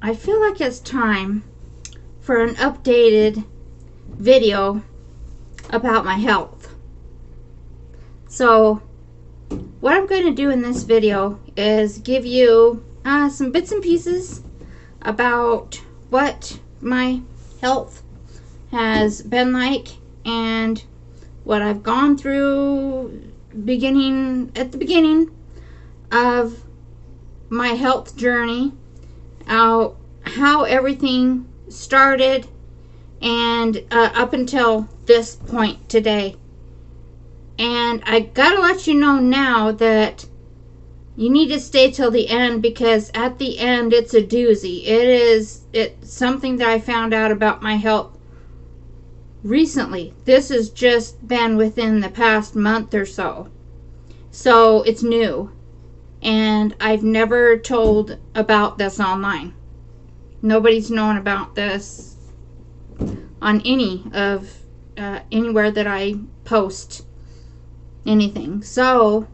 I feel like it's time for an updated video about my health. So what I'm going to do in this video is give you some bits and pieces about what my health has been like and what I've gone through at the beginning of my health journey, how everything started, and up until this point today. And I gotta let you know now that you need to stay till the end, because at the end it's a doozy. It's something that I found out about my health recently. This has just been within the past month or so. So it's new. And I've never told about this online. Nobody's known about this on anywhere that I post anything. So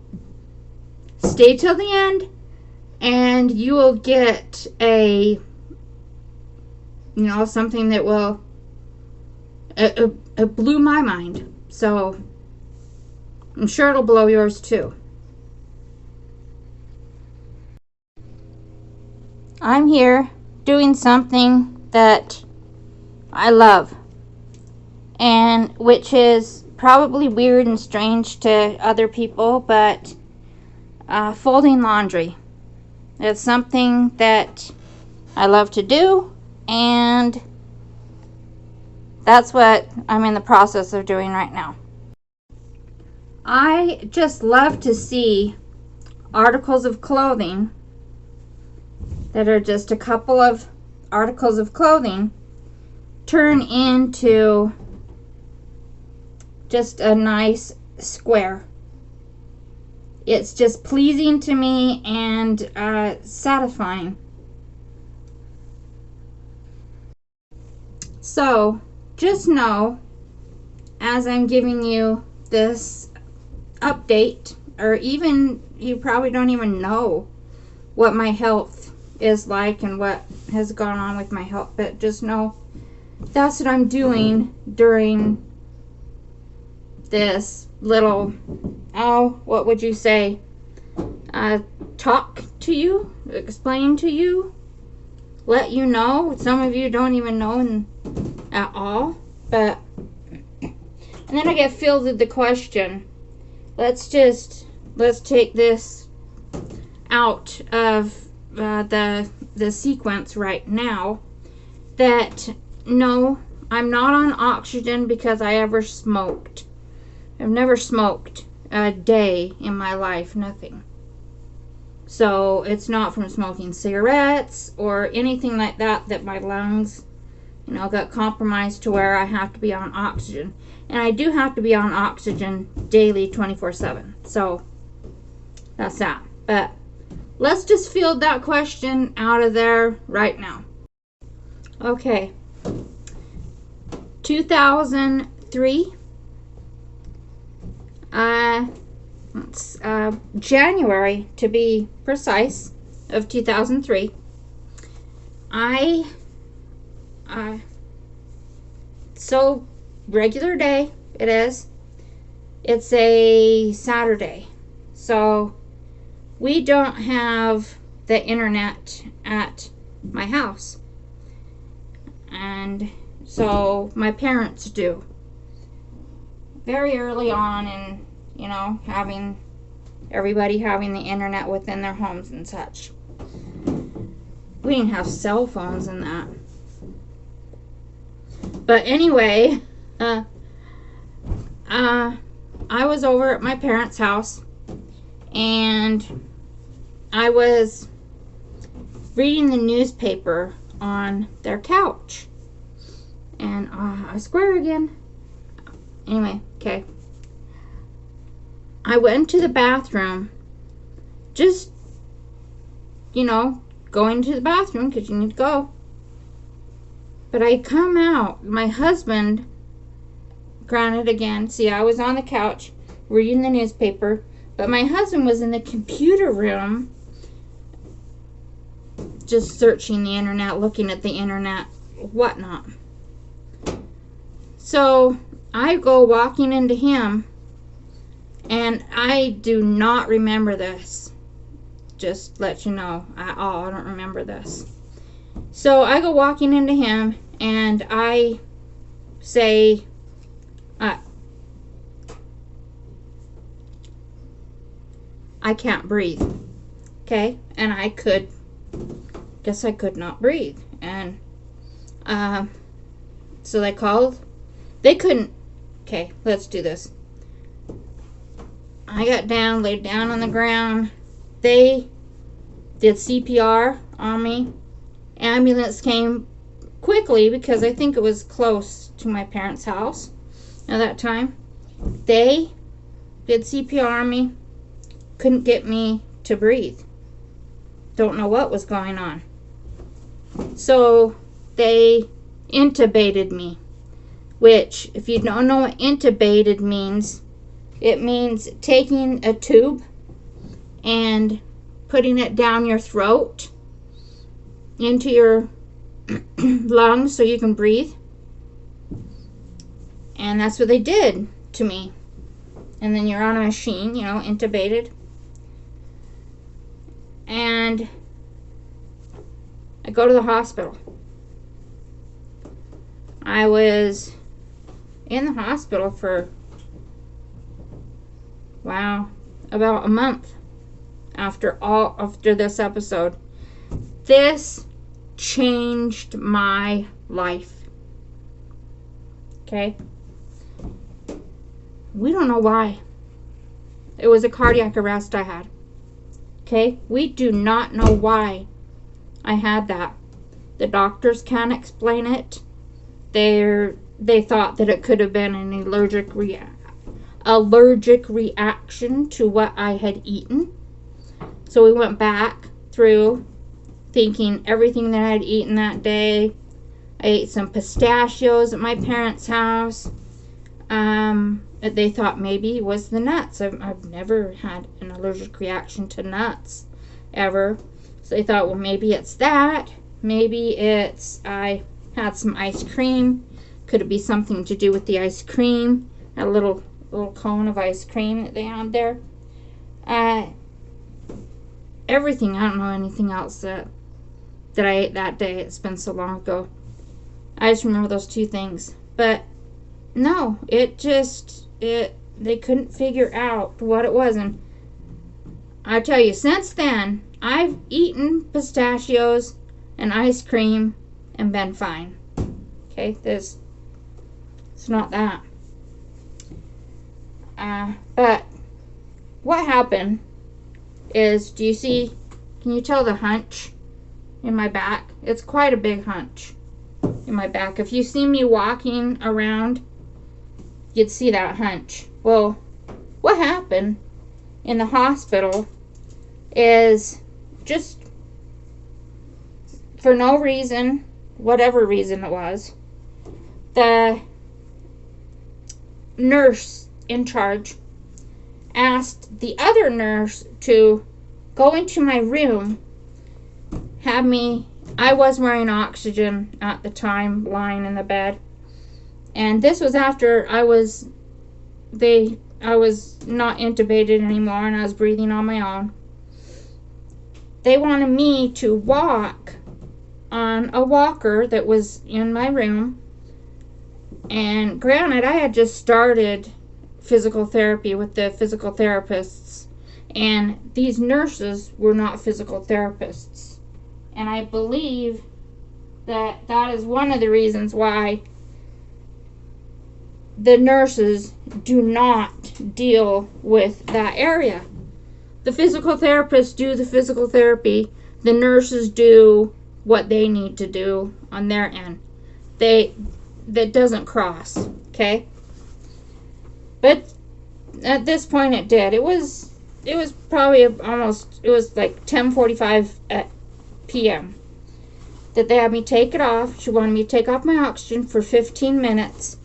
stay till the end and you will get something that will it blew my mind. So I'm sure it'll blow yours too. I'm here doing something that I love, and which is probably weird and strange to other people, but folding laundry. It's something that I love to do, and that's what I'm in the process of doing right now. I just love to see articles of clothing that are just a couple of articles of clothing turn into just a nice square. It's just pleasing to me and satisfying. So just know, as I'm giving you this update, or even you probably don't even know what my health is like and what has gone on with my health, but just know that's what I'm doing during this little, what would you say, talk to you, explain to you, let you know. Some of you don't even know at all, but and then I get filled with the question, let's take this out of the sequence right now, that no, I'm not on oxygen because I ever smoked. I've never smoked a day in my life, nothing. So it's not from smoking cigarettes or anything like that my lungs, got compromised to where I have to be on oxygen. And I do have to be on oxygen daily 24/7. So that's that. But let's just field that question out of there right now. Okay. 2003. January, to be precise, of 2003. So regular day it is. It's a Saturday. So we don't have the internet at my house. And so my parents do. Very early on in, having everybody having the internet within their homes and such. We didn't have cell phones and that. But anyway, I was over at my parents' house and I was reading the newspaper on their couch. And I swear again. Anyway, okay. I went to the bathroom. Just, going to the bathroom because you need to go. But I come out. My husband, granted again, see, I was on the couch reading the newspaper. But my husband was in the computer room just searching the internet, looking at the internet, whatnot. So I go walking into him, and I do not remember this. Just let you know at all, I don't remember this. So I go walking into him, and I say, I can't breathe. Okay? And I could not breathe. And so they called. They couldn't. Okay, let's do this. I got down, laid down on the ground. They did CPR on me. Ambulance came quickly because I think it was close to my parents' house at that time. They did CPR on me. Couldn't get me to breathe. Don't know what was going on. So they intubated me, which, if you don't know what intubated means, it means taking a tube and putting it down your throat into your lungs so you can breathe. And that's what they did to me. And then you're on a machine, you know, intubated. And I go to the hospital. I was in the hospital for, wow, about a month after this episode. This changed my life. Okay? We don't know why. It was a cardiac arrest I had. Okay? We do not know why I had that. The doctors can't explain it. They thought that it could have been an allergic reaction to what I had eaten. So we went back through thinking everything that I had eaten that day. I ate some pistachios at my parents' house. They thought maybe it was the nuts. I've never had an allergic reaction to nuts ever. So they thought, well, maybe it's that. Maybe it's I had some ice cream. Could it be something to do with the ice cream? A little cone of ice cream that they had there. Everything. I don't know anything else that I ate that day. It's been so long ago. I just remember those two things. But no, they couldn't figure out what it was. And I tell you, since then, I've eaten pistachios and ice cream and been fine. Okay, it's not that. But what happened is, can you tell the hunch in my back? It's quite a big hunch in my back. If you see me walking around, you'd see that hunch. Well, what happened in the hospital is just for no reason, whatever reason it was, the nurse in charge asked the other nurse to go into my room, I was wearing oxygen at the time, lying in the bed. And this was after I was not intubated anymore and I was breathing on my own. They wanted me to walk on a walker that was in my room. And granted, I had just started physical therapy with the physical therapists, and these nurses were not physical therapists. And I believe that is one of the reasons why the nurses do not deal with that area. The physical therapists do the physical therapy. The nurses do what they need to do on their end. That doesn't cross, okay? But at this point it did. It was probably it was like 10:45 p.m. that they had me take it off. She wanted me to take off my oxygen for 15 minutes.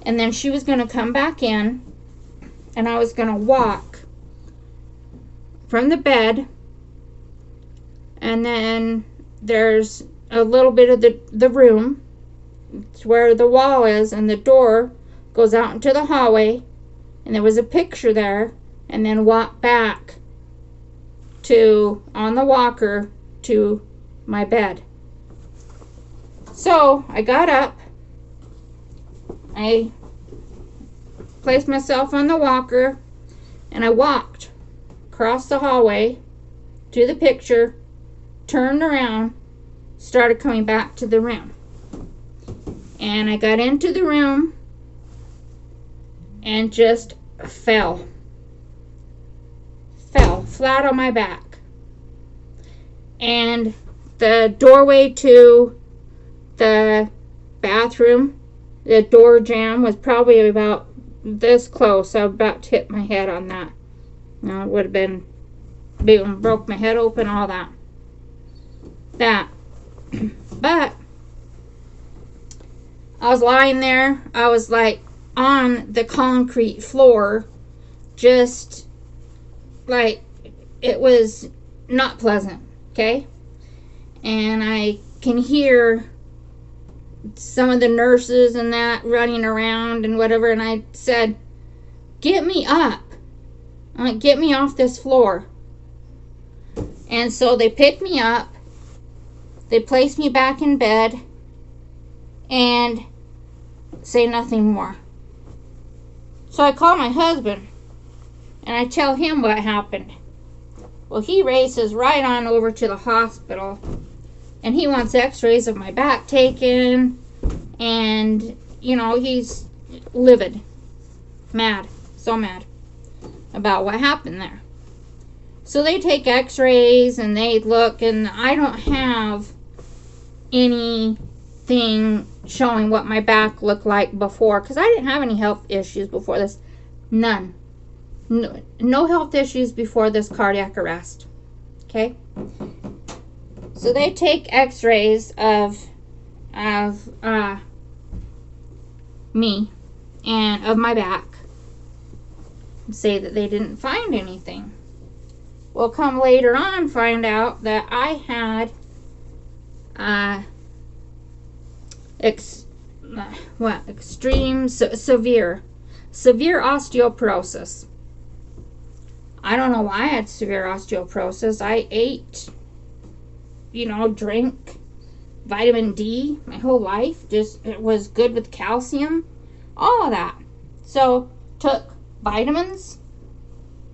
And then she was going to come back in, and I was going to walk from the bed, and then there's a little bit of the room. It's where the wall is, and the door goes out into the hallway, and there was a picture there, and then walk back to, on the walker, to my bed. So I got up, I placed myself on the walker, and I walked across the hallway to the picture, turned around, started coming back to the room. And I got into the room and just fell flat on my back. And the doorway to the bathroom, the door jamb was probably about this close. I was about to hit my head on that. It would have been, boom, broke my head open, all that. But I was lying there. I was like on the concrete floor, just like, it was not pleasant, okay? And I can hear some of the nurses and that running around and whatever, and I said, get me up. I'm like, get me off this floor. And so they picked me up, they placed me back in bed, and say nothing more. So I call my husband, and I tell him what happened. Well, he races right on over to the hospital, and he wants x-rays of my back taken, and, you know, he's livid, mad, so mad about what happened there. So they take x-rays, and they look, and I don't have anything showing what my back looked like before, because I didn't have any health issues before this. None. No health issues before this cardiac arrest. Okay? So they take x-rays of me and of my back and say that they didn't find anything. Well, come later on, find out that I had severe osteoporosis. I don't know why I had severe osteoporosis. I ate, drank vitamin D my whole life. Just, it was good with calcium, all of that. So, took vitamins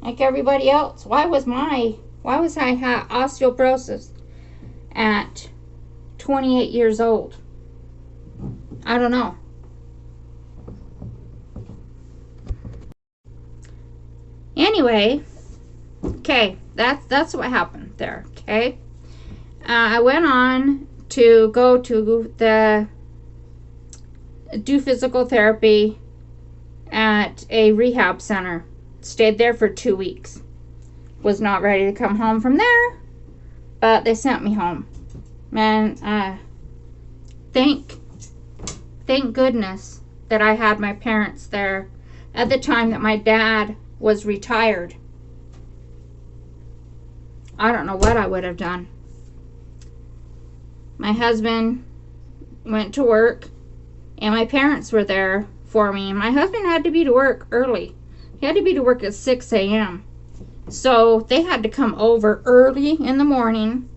like everybody else. Why was I had osteoporosis at 28 years old? I don't know. Anyway, okay, that's what happened there, okay? I went on to go to do physical therapy at a rehab center. Stayed there for 2 weeks. Was not ready to come home from there, but they sent me home. Man, thank goodness that I had my parents there at the time that my dad was retired. I don't know what I would have done. My husband went to work, and my parents were there for me. My husband had to be to work early. He had to be to work at 6 a.m. So they had to come over early in the morning,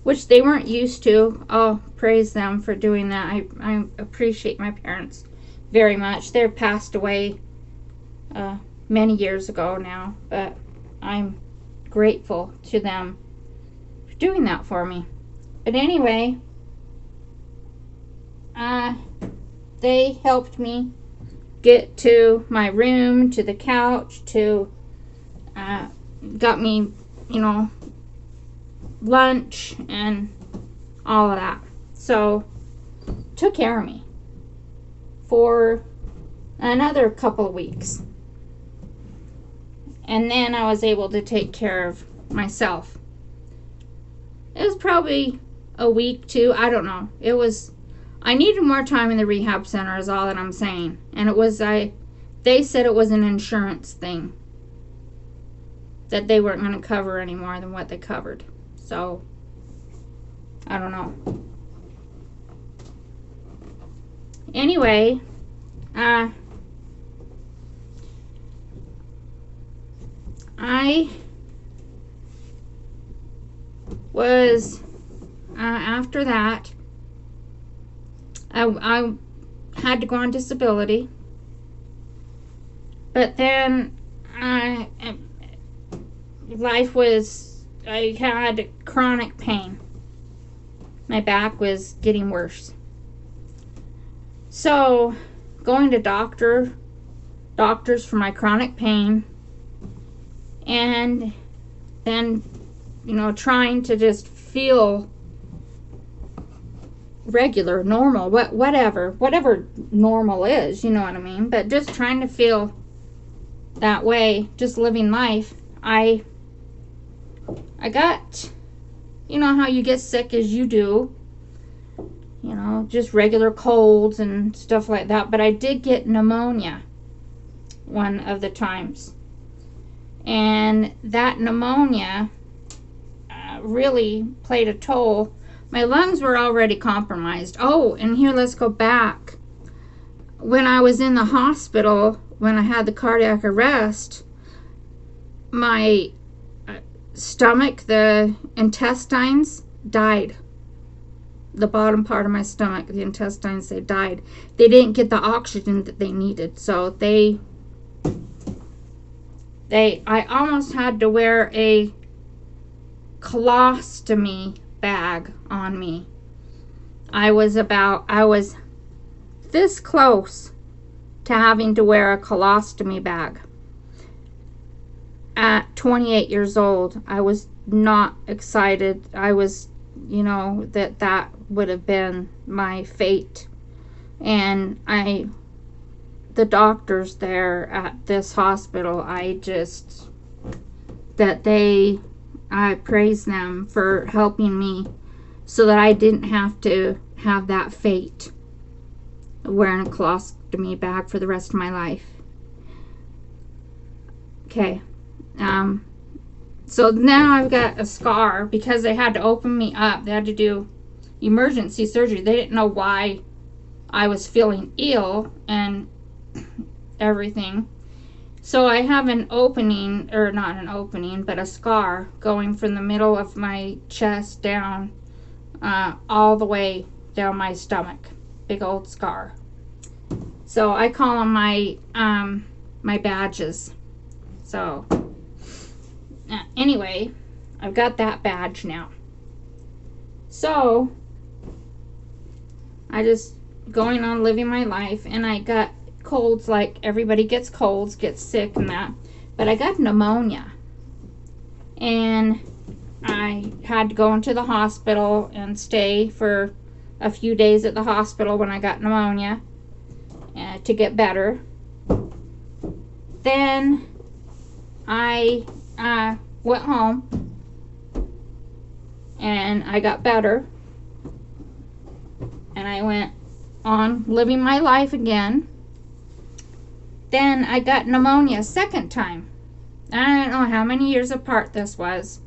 which they weren't used to. Oh, praise them for doing that. I appreciate my parents very much. They're passed away many years ago now, but I'm grateful to them for doing that for me. But anyway, they helped me get to my room, to the couch, to got me, lunch and all of that. So, took care of me for another couple of weeks. And then I was able to take care of myself. It was probably a week, 2, I don't know. I needed more time in the rehab center is all that I'm saying. And they said it was an insurance thing, that they weren't going to cover any more than what they covered. So, I don't know. Anyway, I was, after that, I had to go on disability. But then life was, I had chronic pain. My back was getting worse. So going to doctors for my chronic pain, and then, you know, trying to just feel regular, normal, whatever normal is, you know what I mean? But just trying to feel that way, just living life. I got, you know how you get sick as you do, you know, just regular colds and stuff like that. But I did get pneumonia one of the times. And that pneumonia really played a toll. My lungs were already compromised. Oh, and here, let's go back. When I was in the hospital, when I had the cardiac arrest, my stomach, the intestines died. The bottom part of my stomach, the intestines, they died. They didn't get the oxygen that they needed. So I almost had to wear a colostomy bag on me. I was this close to having to wear a colostomy bag. At 28 years old, I was not excited. I was, you know, that would have been my fate. And the doctors there at this hospital, I praise them for helping me so that I didn't have to have that fate, wearing a colostomy bag for the rest of my life. Okay. So now I've got a scar because they had to open me up. They had to do emergency surgery. They didn't know why I was feeling ill and everything. So I have an opening, or not an opening, but a scar going from the middle of my chest down, all the way down my stomach. Big old scar. So I call them my badges. So anyway, I've got that badge now. So I just going on living my life, and I got colds like everybody gets colds, gets sick and that. But I got pneumonia. And I had to go into the hospital and stay for a few days at the hospital when I got pneumonia to get better. Then I went home and I got better, and I went on living my life again. Then I got pneumonia a second time. I don't know how many years apart this was,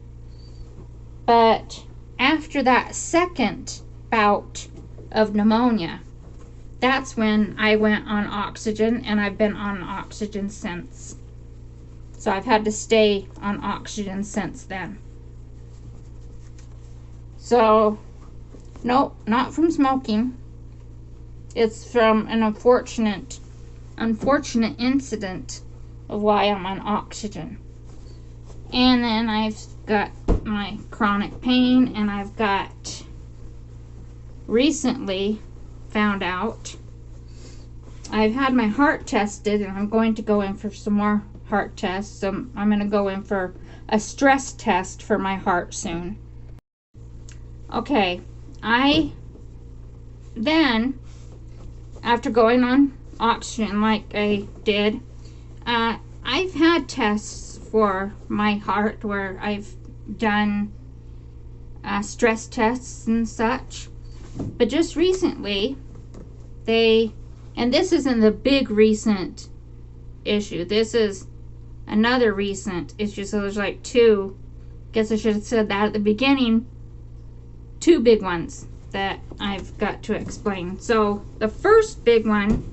but after that second bout of pneumonia, that's when I went on oxygen, and I've been on oxygen since. So I've had to stay on oxygen since then. So, nope, not from smoking. It's from an unfortunate incident of why I'm on oxygen. And then I've got my chronic pain, and I've got recently found out I've had my heart tested, and I'm going to go in for some more heart tests. So I'm going to go in for a stress test for my heart soon. Okay, then after going on oxygen like I did, I've had tests for my heart where I've done stress tests and such. But just recently, and this isn't the big recent issue, this is another recent issue, so there's like two. Guess I should have said that at the beginning. two big ones that I've got to explain. So the first big one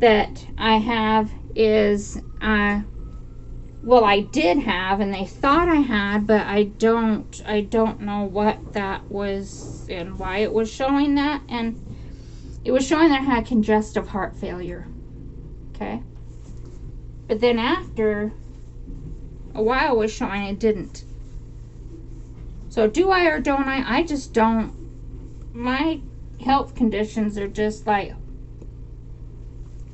that I have is, well, I did have, and they thought I had, but I don't know what that was and why it was showing that. And it was showing that I had congestive heart failure. Okay. But then after a while, it was showing it didn't. So do I or don't I? I just don't. My health conditions are just like,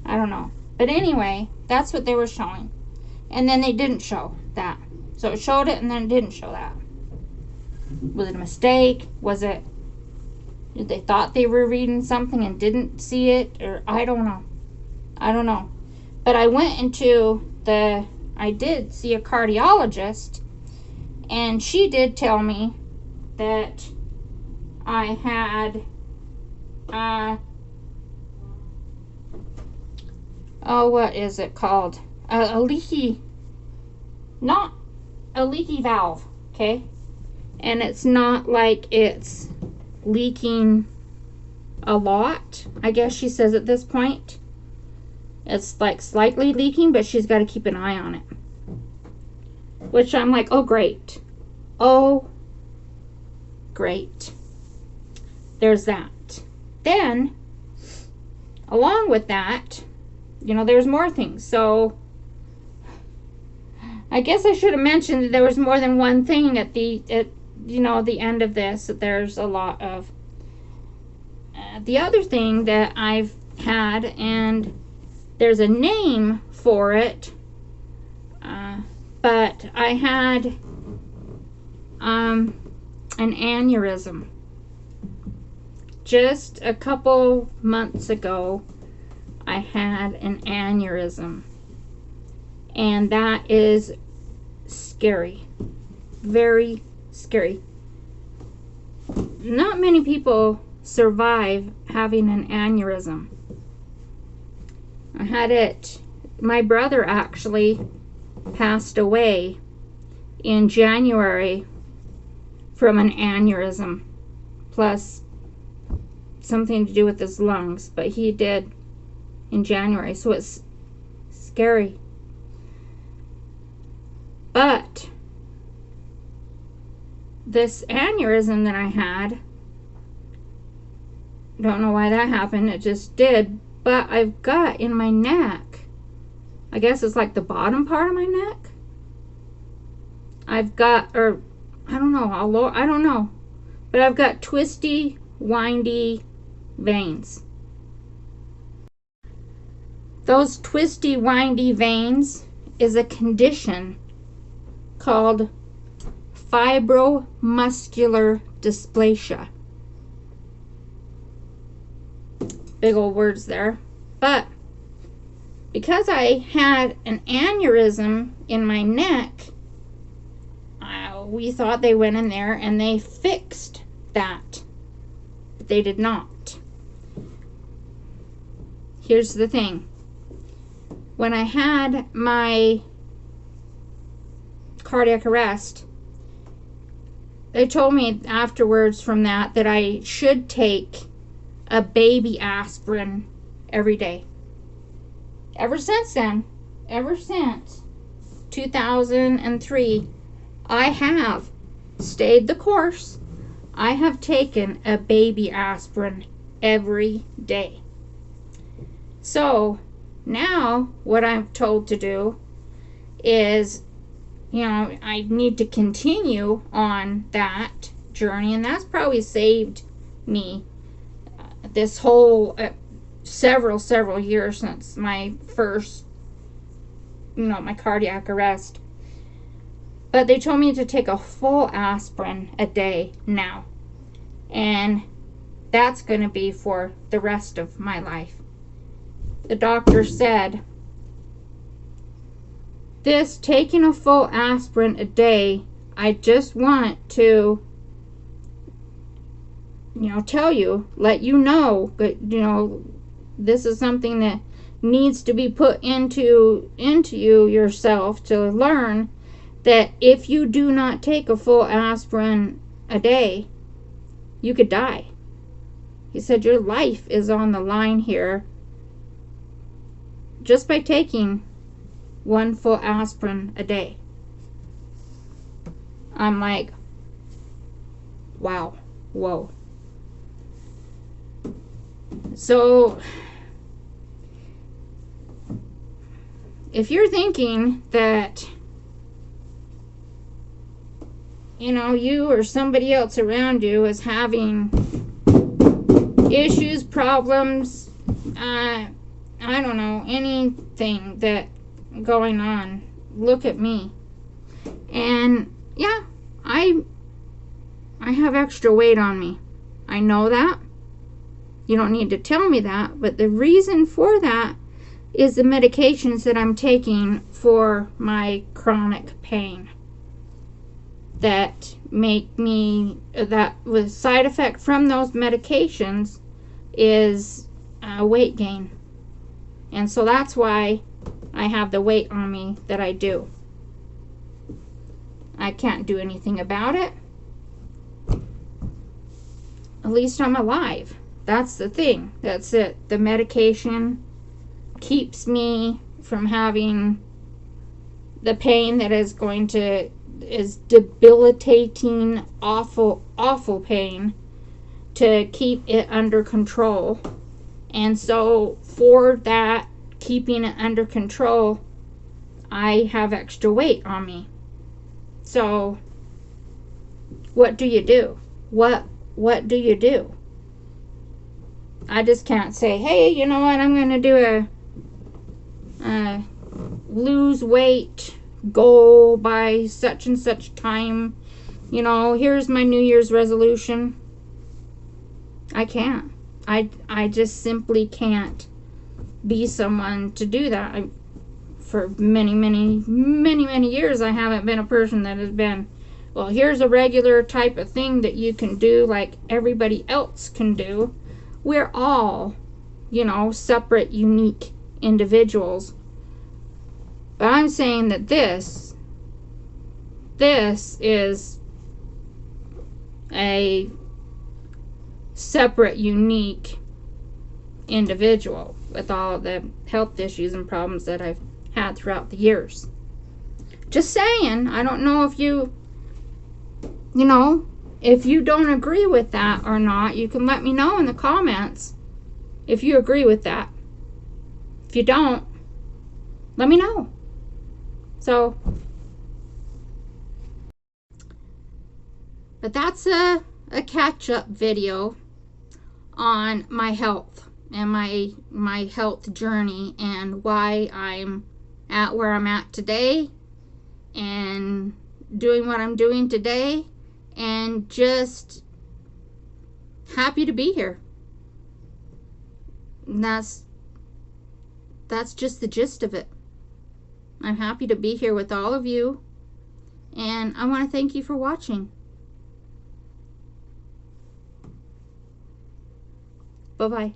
I don't know. But anyway, that's what they were showing. And then they didn't show that. So it showed it and then it didn't show that. Was it a mistake? Was it, did they thought they were reading something and didn't see it? Or I don't know. I don't know. But I went into I did see a cardiologist, and she did tell me that I had, what is it called? A leaky, not a leaky valve, okay? And it's not like it's leaking a lot, I guess she says at this point. It's like slightly leaking, but she's got to keep an eye on it. Which I'm like, oh, great. Oh, great. There's that. Then, along with that, you know, there's more things. So, I guess I should have mentioned that there was more than one thing at the end of this. That there's a lot of. The other thing that I've had, and there's a name for it, but I had an aneurysm. Just a couple months ago, I had an aneurysm. And that is scary. Very scary. Not many people survive having an aneurysm. I had it, my brother actually passed away in January from an aneurysm, plus something to do with his lungs, but he did in January, so it's scary. But this aneurysm that I had, don't know why that happened, it just did, but I've got in my neck, I guess it's like the bottom part of my neck, I've got, or I don't know, I don't know, but I've got twisty, windy veins. Those twisty, windy veins is a condition called fibromuscular dysplasia. Big old words there. But because I had an aneurysm in my neck, we thought they went in there and they fixed that. But they did not. Here's the thing. When I had my cardiac arrest, they told me afterwards from that I should take a baby aspirin every day. Ever since then, ever since 2003, I have stayed the course. I have taken a baby aspirin every day. So now what I'm told to do is, I need to continue on that journey, and that's probably saved me this whole several years since my first, my cardiac arrest. But they told me to take a full aspirin a day now, and that's going to be for the rest of my life. The doctor said, this taking a full aspirin a day, I just want to, tell you, let you know, but, this is something that needs to be put into you yourself to learn that if you do not take a full aspirin a day, you could die. He said, your life is on the line here just by taking 1 full aspirin a day. I'm like, wow, whoa. So, if you're thinking that, you know, you or somebody else around you is having issues, problems, I don't know, anything that going on, look at me. And yeah, I have extra weight on me. I know that. You don't need to tell me that, but the reason for that is the medications that I'm taking for my chronic pain that make me, that with side effect from those medications is weight gain. And so that's why I have the weight on me that I do. I can't do anything about it. At least I'm alive. That's the thing. That's it. The medication keeps me from having the pain that is going to, is debilitating, awful, awful pain, to keep it under control. And so for that, keeping it under control, I have extra weight on me. So what do you do? What do you do? I just can't say, hey, you know what, I'm going to do a lose weight goal by such and such time. You know, here's my New Year's resolution. I can't. I just simply can't be someone to do that. For many years, I haven't been a person that has been, well, here's a regular type of thing that you can do like everybody else can do. We're all, you know, separate, unique individuals. But I'm saying that this is a separate, unique individual with all the health issues and problems that I've had throughout the years. Just saying, I don't know if you know, if you don't agree with that or not. You can let me know in the comments if you agree with that. If you don't, let me know. So, but that's a catch-up video on my health and my health journey and why I'm at where I'm at today and doing what I'm doing today, and just happy to be here. And that's just the gist of it. I'm happy to be here with all of you, and I want to thank you for watching. Bye-bye.